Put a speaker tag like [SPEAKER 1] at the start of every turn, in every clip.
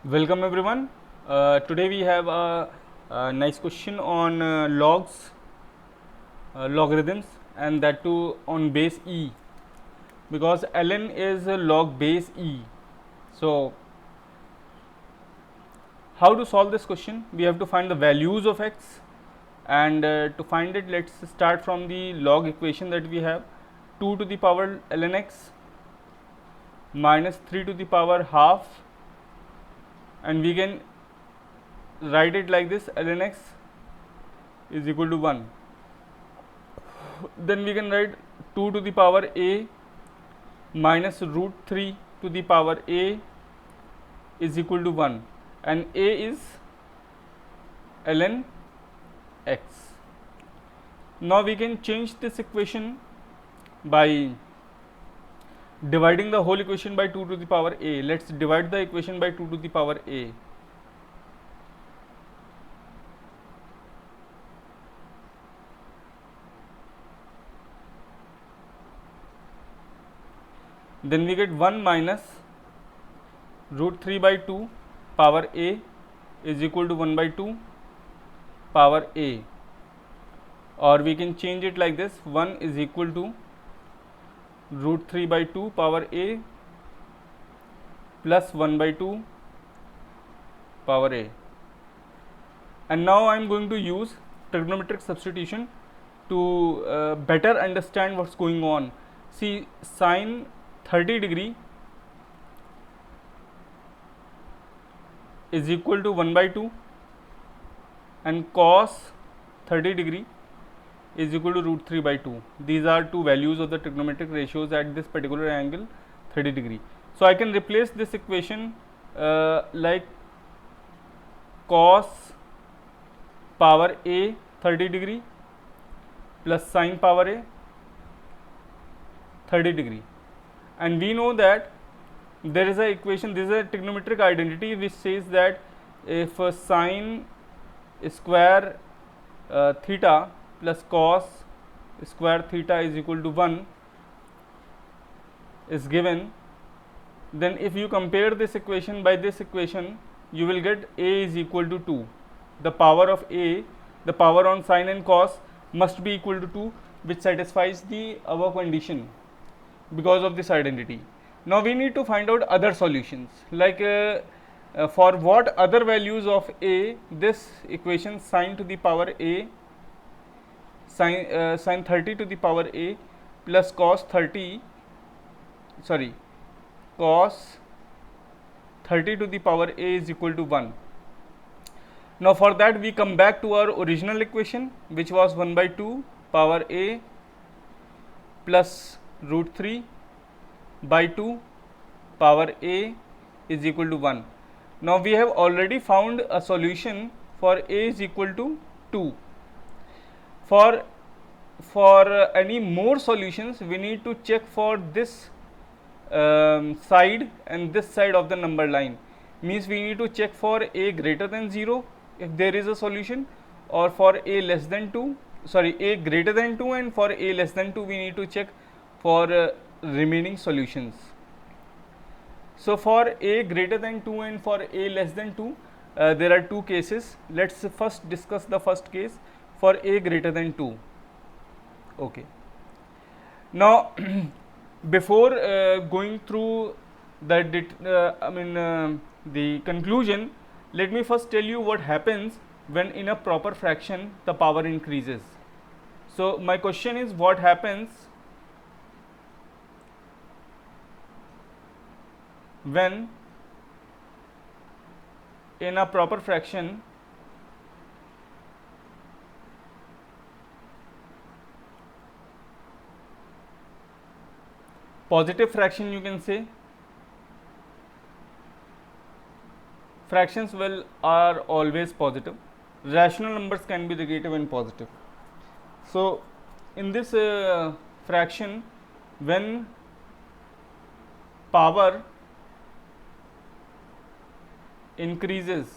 [SPEAKER 1] Welcome everyone. Today we have a nice question on logarithms, and that too on base e, because ln is a log base e. So how to solve this question? We have to find the values of x, and to find it, let's start from the log equation that we have: 2 to the power ln x minus 3 to the power half, and we can write it like this: ln x is equal to 1. Then we can write 2 to the power a minus root 3 to the power a is equal to 1, and a is ln x. Now we can change this equation by dividing the whole equation by 2 to the power a. Let's divide the equation by 2 to the power a. Then we get 1 minus root 3 by 2 power a is equal to 1 by 2 power a, or we can change it like this: 1 is equal to root 3 by 2 power a plus 1 by 2 power a. And now I am going to use trigonometric substitution to better understand what's going on. See, sine 30 degree is equal to 1 by 2, and cos 30 degree is equal to root 3 by 2. These are two values of the trigonometric ratios at this particular angle 30 degree. So I can replace this equation like cos power a 30 degree plus sine power a 30 degree. And we know that there is a equation, this is a trigonometric identity which says that if sine square theta plus cos square theta is equal to 1 is given, then if you compare this equation by this equation, you will get a is equal to 2. The power of a, the power on sine and cos, must be equal to 2, which satisfies the above condition because of this identity. Now we need to find out other solutions, like for what other values of a this equation sine to the power a sine 30 to the power a plus cos 30 to the power a is equal to 1. Now for that we come back to our original equation, which was 1 by 2 power a plus root 3 by 2 power a is equal to 1. Now we have already found a solution for a is equal to 2. For any more solutions, we need to check for this side and this side of the number line. Means we need to check for a greater than 0 if there is a solution, or for a less than 2, a greater than 2, and for a less than 2 we need to check for remaining solutions. So for a greater than 2 and for a less than 2, there are two cases. Let's first discuss the first case for a greater than 2. Okay. Now before going through the conclusion, let me first tell you what happens when in a proper fraction the power increases. So my question is, what happens when in a proper fraction positive fraction, you can say, fractions are always positive, rational numbers can be negative and positive. So in this fraction, when power increases,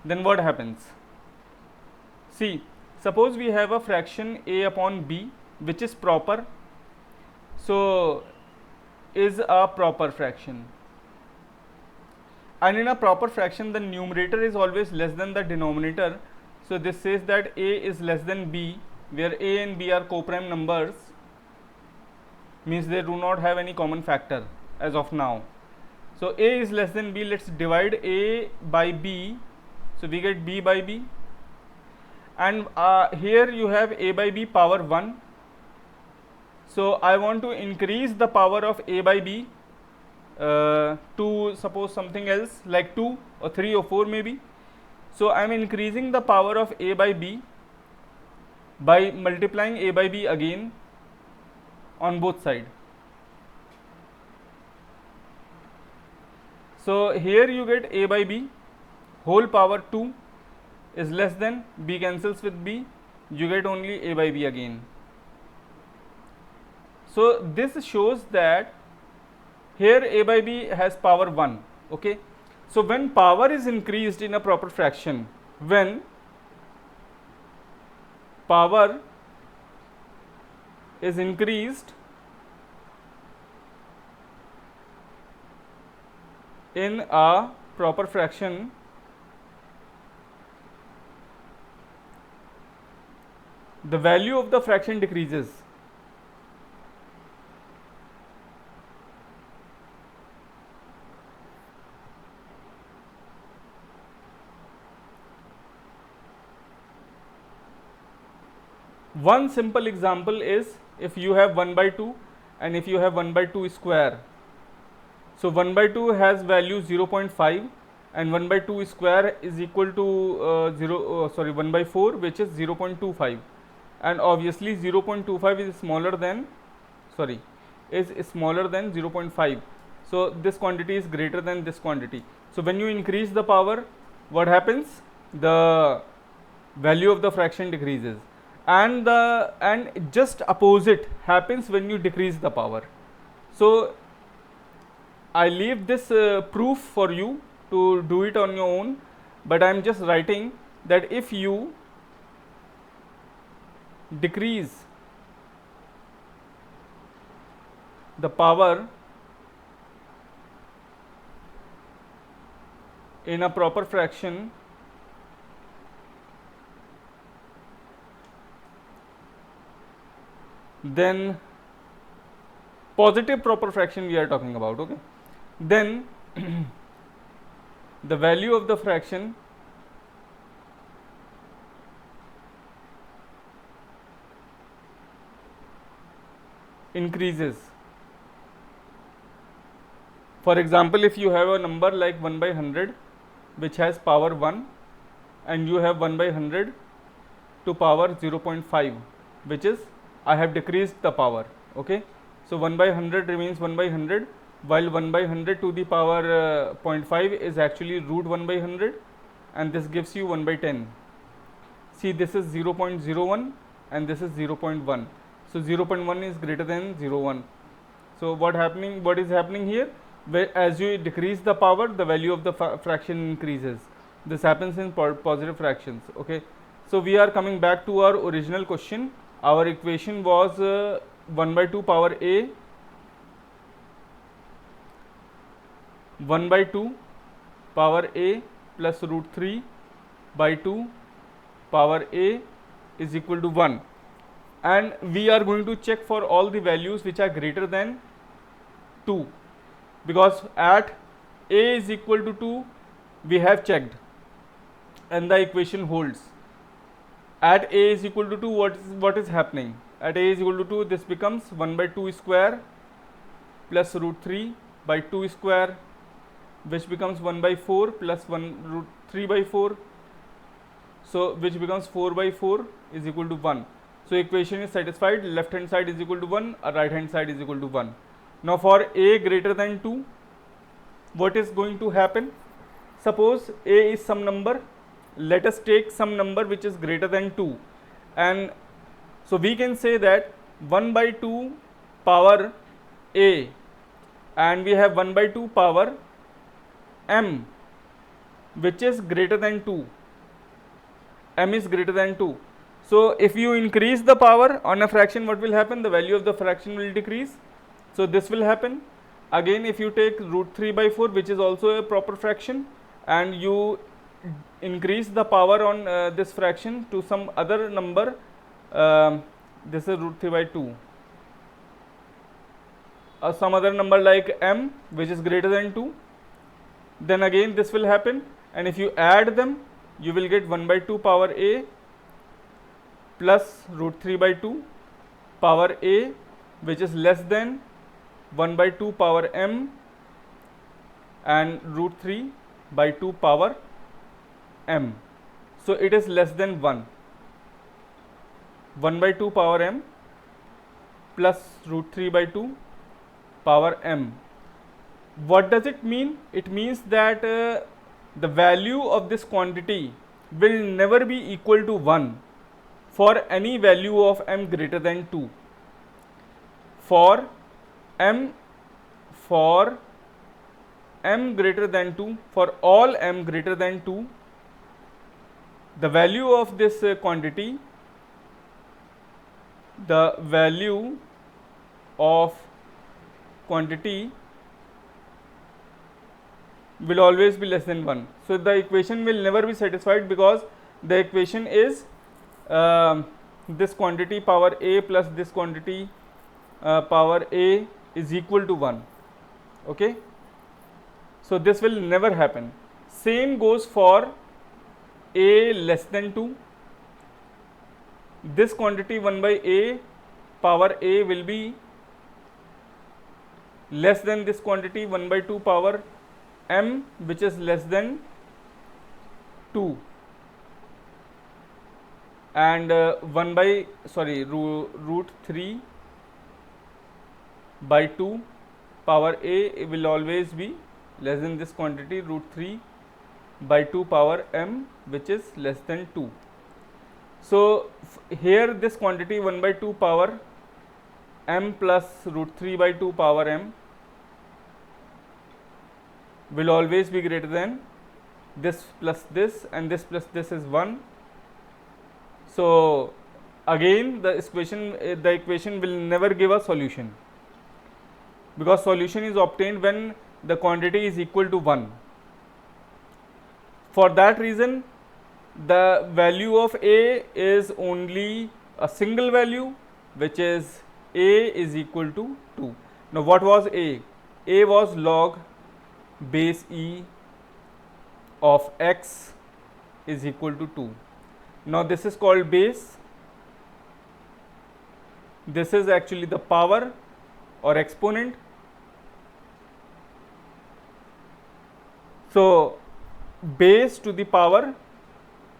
[SPEAKER 1] then what happens? See, suppose we have a fraction a upon b which is proper, so is a proper fraction. and in a proper fraction the numerator is always less than the denominator. So this says that a is less than b, where a and b are co-prime numbers, means they do not have any common factor as of now. So a is less than b. Let's divide a by b, so we get b by b, and here you have a by b power 1. So I want to increase the power of a by b to suppose something else like 2 or 3 or 4 maybe. So I am increasing the power of a by b by multiplying a by b again on both sides. So here you get a by b whole power 2 is less than, b cancels with b, you get only a by b again. So this shows that here a by b has power 1. Okay. So when power is increased in a proper fraction, when power is increased in a proper fraction, the value of the fraction decreases. One simple example is if you have 1 by 2 and if you have 1 by 2 square. So 1 by 2 has value 0.5 and 1 by 2 square is equal to 1 by 4, which is 0.25, and obviously 0.25 is smaller than 0.5. So this quantity is greater than this quantity. So when you increase the power, what happens? The value of the fraction decreases, and just opposite happens when you decrease the power. So I leave this proof for you to do it on your own, but I am just writing that if you decrease the power in a proper fraction, then positive proper fraction we are talking about, okay, then the value of the fraction increases. For example, if you have a number like 1 by 100 which has power 1 and you have 1 by 100 to power 0.5, which is I have decreased the power, okay. So 1 by 100 remains 1 by 100, while 1 by 100 to the power 0.5 is actually root 1 by 100, and this gives you 1 by 10. See, this is 0.01 and this is 0.1. So 0.1 is greater than 0.1. So what is happening here? Where as you decrease the power, the value of the fraction increases. This happens in positive fractions, okay. So we are coming back to our original question. Our equation was 1 by 2 power a, 1 by 2 power a plus root 3 by 2 power a is equal to 1, and we are going to check for all the values which are greater than 2, because at a is equal to 2 we have checked and the equation holds. At a is equal to 2, what is happening? At a is equal to 2, this becomes 1 by 2 square plus root 3 by 2 square, which becomes 1 by 4 plus 1 root 3 by 4, so which becomes 4 by 4 is equal to 1. So equation is satisfied, left hand side is equal to 1, right hand side is equal to 1. Now for a greater than 2, what is going to happen? Suppose a is some number, let us take some number which is greater than 2, and so we can say that 1 by 2 power a, and we have 1 by 2 power m, which is greater than 2, m is greater than 2. So if you increase the power on a fraction, what will happen? The value of the fraction will decrease. So this will happen. Again, if you take root 3 by 4, which is also a proper fraction, and you increase the power on this fraction to some other number, this is root 3 by 2, some other number like m, which is greater than 2, then again this will happen, and if you add them, you will get 1 by 2 power a plus root 3 by 2 power a, which is less than 1 by 2 power m and root 3 by 2 power m. So it is less than 1. 1 by 2 power m plus root 3 by 2 power m. What does it mean? It means that the value of this quantity will never be equal to 1 for any value of m greater than 2. For m greater than 2, for all m greater than 2, the value of this quantity, the value of quantity will always be less than 1. So the equation will never be satisfied, because the equation is this quantity power a plus this quantity power a is equal to 1. Okay, so this will never happen. Same goes for a less than 2. This quantity 1 by a power a will be less than this quantity 1 by 2 power m, which is less than 2, and root 3 by 2 power a will always be less than this quantity root 3 by 2 power m, which is less than 2. So here this quantity 1 by 2 power m plus root 3 by 2 power m will always be greater than this plus this, and this plus this is 1. So again the equation will never give a solution, because solution is obtained when the quantity is equal to 1. For that reason, the value of a is only a single value, which is a is equal to 2. Now what was a? A was log base e of x is equal to 2. Now this is called base. This is actually the power or exponent. So base to the power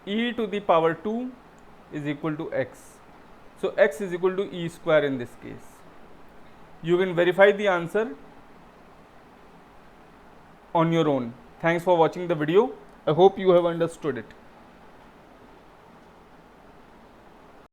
[SPEAKER 1] e to the power 2 is equal to x. So x is equal to e square in this case. You can verify the answer on your own. Thanks for watching the video. I hope you have understood it.